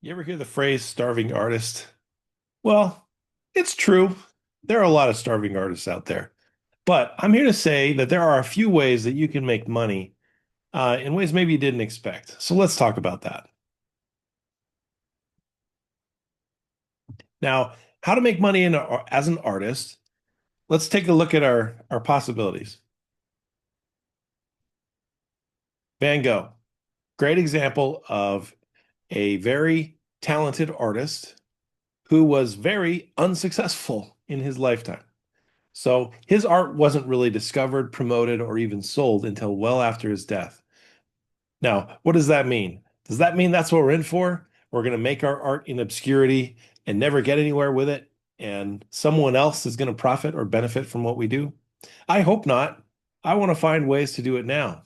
You ever hear the phrase starving artist? Well, it's true. There are a lot of starving artists out there. But I'm here to say that there are a few ways that you can make money in ways maybe you didn't expect. So let's talk about that. Now, how to make money as an artist. Let's take a look at our possibilities. Van Gogh, great example of a very talented artist who was very unsuccessful in his lifetime. So his art wasn't really discovered, promoted, or even sold until well after his death. Now, what does that mean? Does that mean that's what we're in for? We're going to make our art in obscurity and never get anywhere with it, and someone else is going to profit or benefit from what we do? I hope not. I want to find ways to do it now.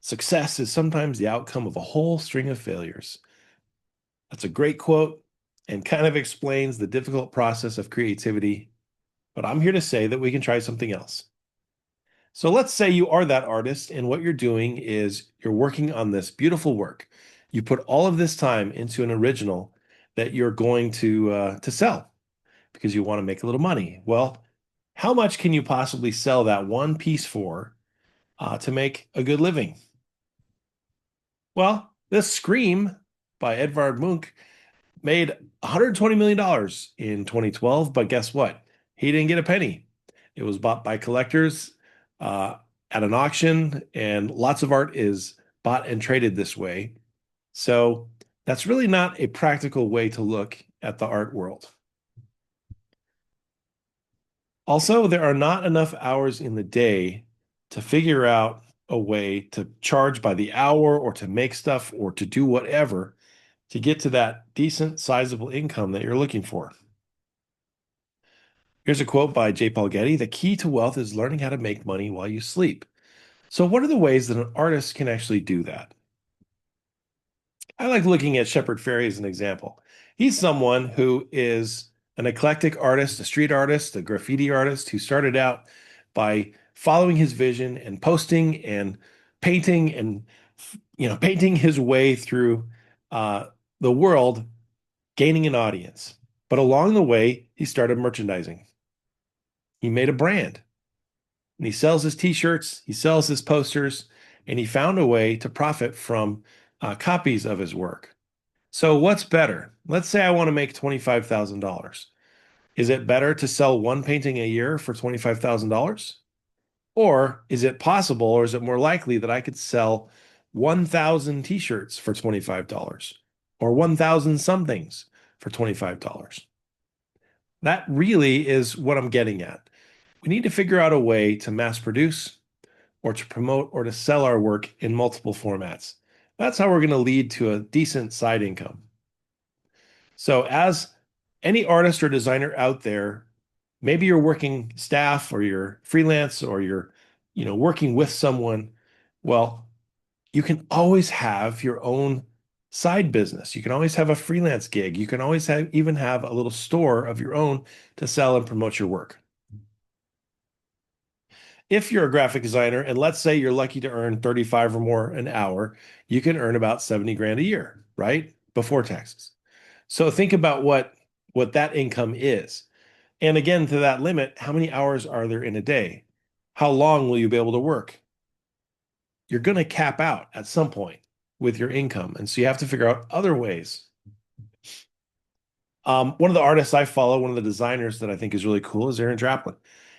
Success is sometimes the outcome of a whole string of failures. That's a great quote and kind of explains the difficult process of creativity, but I'm here to say that we can try something else. So let's say you are that artist, and what you're doing is you're working on this beautiful work. You put all of this time into an original that you're going to sell because you want to make a little money. Well, how much can you possibly sell that one piece for to make a good living? Well, this Scream by Edvard Munch made $120 million in 2012, but guess what? He didn't get a penny. It was bought by collectors uh, at an auction, and lots of art is bought and traded this way. So that's really not a practical way to look at the art world. Also, there are not enough hours in the day to figure out a way to charge by the hour or to make stuff or to do whatever to get to that decent, sizable income that you're looking for. Here's a quote by J. Paul Getty: "The key to wealth is learning how to make money while you sleep." So, what are the ways that an artist can actually do that? I like looking at Shepard Fairey as an example. He's someone who is an eclectic artist, a street artist, a graffiti artist who started out by following his vision and posting and painting and painting his way through uh, the world, gaining an audience. But along the way, he started merchandising. He made a brand and he sells his t-shirts, he sells his posters, and he found a way to profit from copies of his work. So what's better? Let's say I want to make $25,000. Is it better to sell one painting a year for $25,000? Or is it possible, or is it more likely that I could sell 1,000 t-shirts for $25 or 1,000 somethings for $25? That really is what I'm getting at. We need to figure out a way to mass produce or to promote or to sell our work in multiple formats. That's how we're going to lead to a decent side income. So, as any artist or designer out there, maybe you're working staff or you're freelance or you're, working with someone. Well, you can always have your own side business. You can always have a freelance gig. You can always even have a little store of your own to sell and promote your work. If you're a graphic designer, and let's say you're lucky to earn 35 or more an hour, you can earn about 70 grand a year, right? Before taxes. So think about what that income is. And again, to that limit, how many hours are there in a day? How long will you be able to work? You're going to cap out at some point with your income. And so you have to figure out other ways. One of the artists I follow, one of the designers that I think is really cool is Aaron Draplin.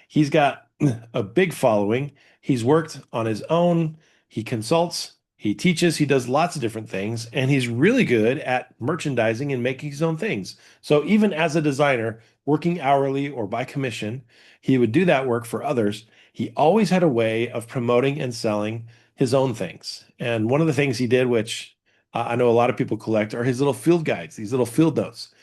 He's got a big following. He's worked on his own. He consults, he teaches, he does lots of different things, and he's really good at merchandising and making his own things. So even as a designer, working hourly or by commission, he would do that work for others. He always had a way of promoting and selling his own things. And one of the things he did, which I know a lot of people collect, are his little field guides, these little field notes.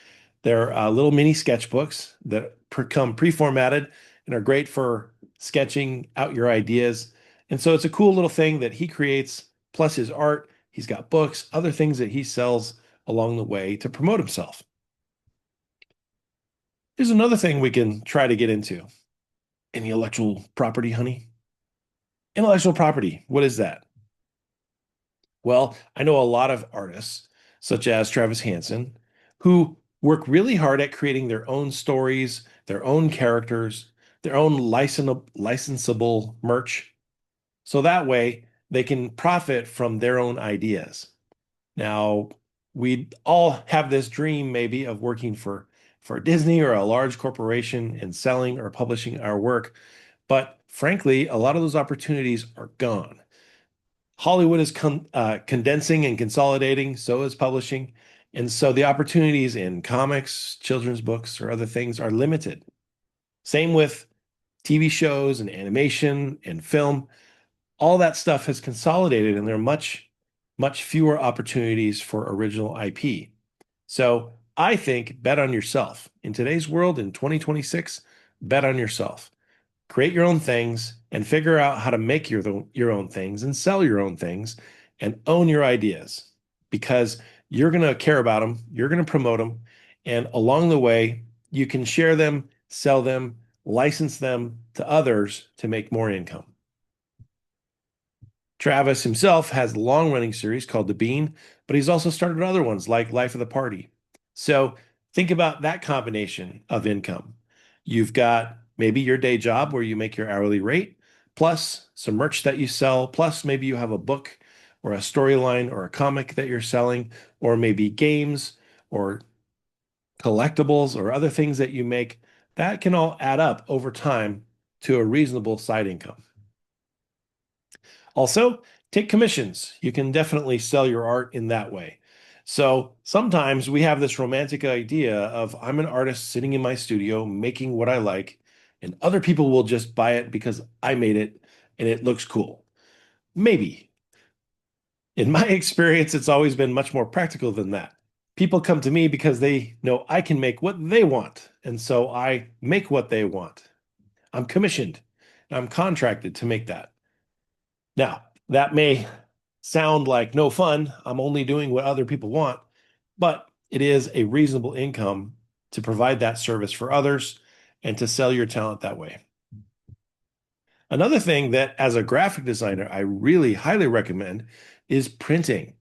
They're little mini sketchbooks that come pre-formatted and are great for sketching out your ideas. And so it's a cool little thing that he creates, plus his art. He's got books, other things that he sells along the way to promote himself. Here's another thing we can try to get into. Intellectual property, honey. Intellectual property, what is that? Well, I know a lot of artists, such as Travis Hansen, who work really hard at creating their own stories, their own characters, their own licensable merch. So that way they can profit from their own ideas. Now, we all have this dream maybe of working for Disney or a large corporation and selling or publishing our work, but frankly, a lot of those opportunities are gone. Hollywood is condensing and consolidating, so is publishing. And so the opportunities in comics, children's books, or other things are limited. Same with TV shows and animation and film. All that stuff has consolidated, and there are much fewer opportunities for original IP. So I think bet on yourself. In today's world, in 2026, bet on yourself. Create your own things and figure out how to make your own things and sell your own things and own your ideas because you're going to care about them, you're going to promote them, and along the way, you can share them, sell them, license them to others to make more income. Travis himself has a long-running series called The Bean, but he's also started other ones like Life of the Party. So think about that combination of income. You've got maybe your day job where you make your hourly rate, plus some merch that you sell, plus maybe you have a book or a storyline or a comic that you're selling, or maybe games or collectibles or other things that you make. That can all add up over time to a reasonable side income. Also, take commissions. You can definitely sell your art in that way. So sometimes we have this romantic idea of I'm an artist sitting in my studio making what I like, and other people will just buy it because I made it and it looks cool. Maybe. In my experience, it's always been much more practical than that. People come to me because they know I can make what they want, and so I make what they want. I'm commissioned. I'm contracted to make that. Now, that may sound like no fun. I'm only doing what other people want, but it is a reasonable income to provide that service for others and to sell your talent that way. Another thing that, as a graphic designer, I really highly recommend is printing.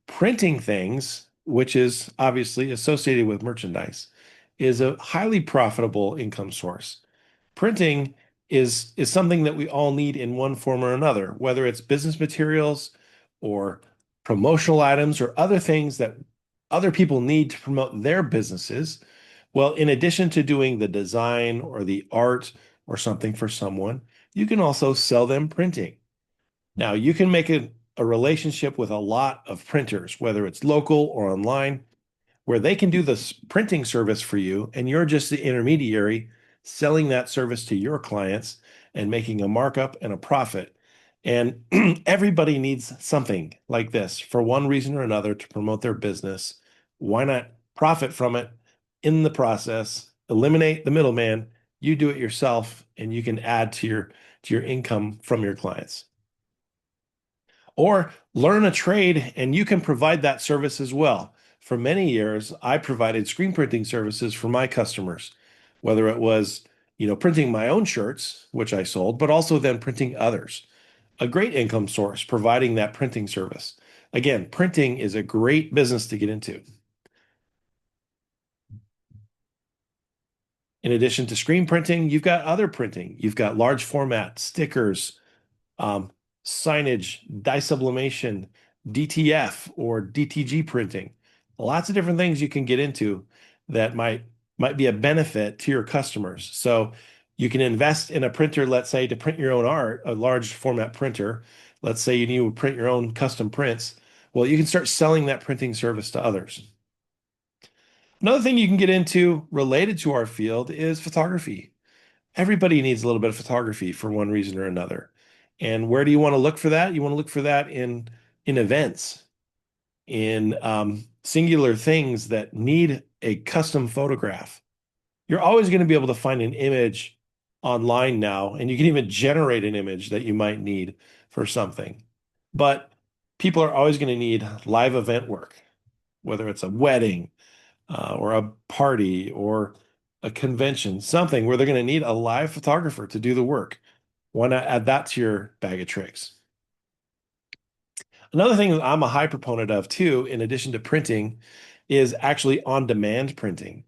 Printing things, which is obviously associated with merchandise, is a highly profitable income source. Printing is something that we all need in one form or another, whether it's business materials or promotional items or other things that other people need to promote their businesses. Well, in addition to doing the design or the art or something for someone, you can also sell them printing. Now, you can make a relationship with a lot of printers, whether it's local or online, where they can do the printing service for you, and you're just the intermediary selling that service to your clients and making a markup and a profit. And everybody needs something like this for one reason or another to promote their business. Why not profit from it in the process, eliminate the middleman, you do it yourself, and you can add to your income from your clients. Or learn a trade and you can provide that service as well. For many years, I provided screen printing services for my customers, whether it was, printing my own shirts, which I sold, but also then printing others. A great income source providing that printing service. Again, printing is a great business to get into. In addition to screen printing, you've got other printing. You've got large format stickers, um, signage, dye sublimation, DTF or DTG printing. Lots of different things you can get into that might be a benefit to your customers. So you can invest in a printer, let's say, to print your own art, a large format printer. Let's say you need to print your own custom prints. Well, you can start selling that printing service to others. Another thing you can get into related to our field is photography. Everybody needs a little bit of photography for one reason or another. And where do you want to look for that? You want to look for that in events, in singular things that need a custom photograph. You're always going to be able to find an image online now, and you can even generate an image that you might need for something. But people are always going to need live event work, whether it's a wedding, or a party or a convention, something where they're going to need a live photographer to do the work. Why not add that to your bag of tricks? Another thing that I'm a high proponent of too, in addition to printing, is actually on-demand printing.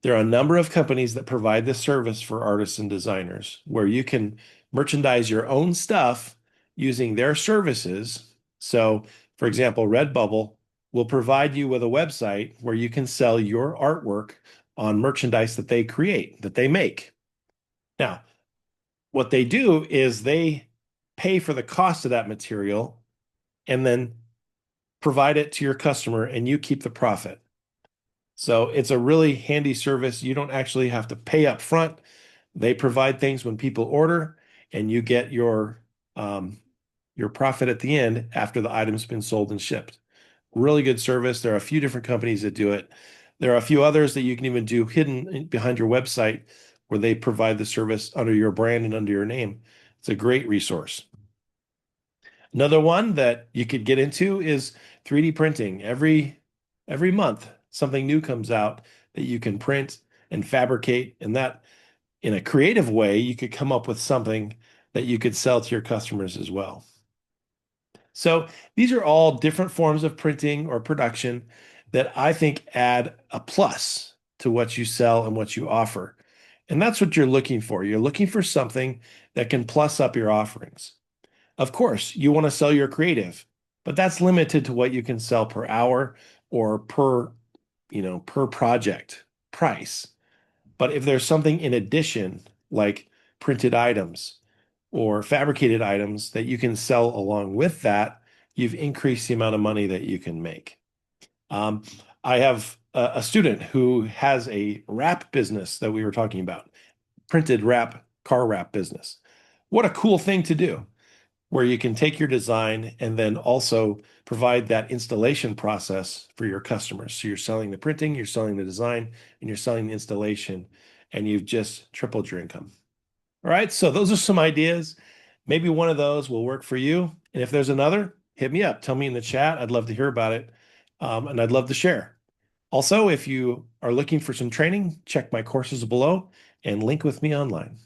There are a number of companies that provide this service for artists and designers where you can merchandise your own stuff using their services. So, for example, Redbubble will provide you with a website where you can sell your artwork on merchandise that they create, that they make. Now, what they do is they pay for the cost of that material and then provide it to your customer and you keep the profit. So it's a really handy service. You don't actually have to pay up front. They provide things when people order, and you get your profit at the end after the item's been sold and shipped. Really good service. There are a few different companies that do it. There are a few others that you can even do hidden behind your website where they provide the service under your brand and under your name. It's a great resource. Another one that you could get into is 3D printing. Every month, something new comes out that you can print and fabricate, and that in a creative way, you could come up with something that you could sell to your customers as well. So these are all different forms of printing or production that I think add a plus to what you sell and what you offer. And that's what you're looking for. You're looking for something that can plus up your offerings. Of course, you want to sell your creative, but that's limited to what you can sell per hour or per project price. But if there's something in addition, like printed items or fabricated items that you can sell along with that, you've increased the amount of money that you can make. Um, I have a student who has a wrap business that we were talking about, printed wrap, car wrap business. What a cool thing to do, where you can take your design and then also provide that installation process for your customers. So you're selling the printing, you're selling the design, and you're selling the installation, and you've just tripled your income. All right, so those are some ideas. Maybe one of those will work for you. And if there's another, hit me up. Tell me in the chat. I'd love to hear about it. And I'd love to share. Also, if you are looking for some training, check my courses below and link with me online.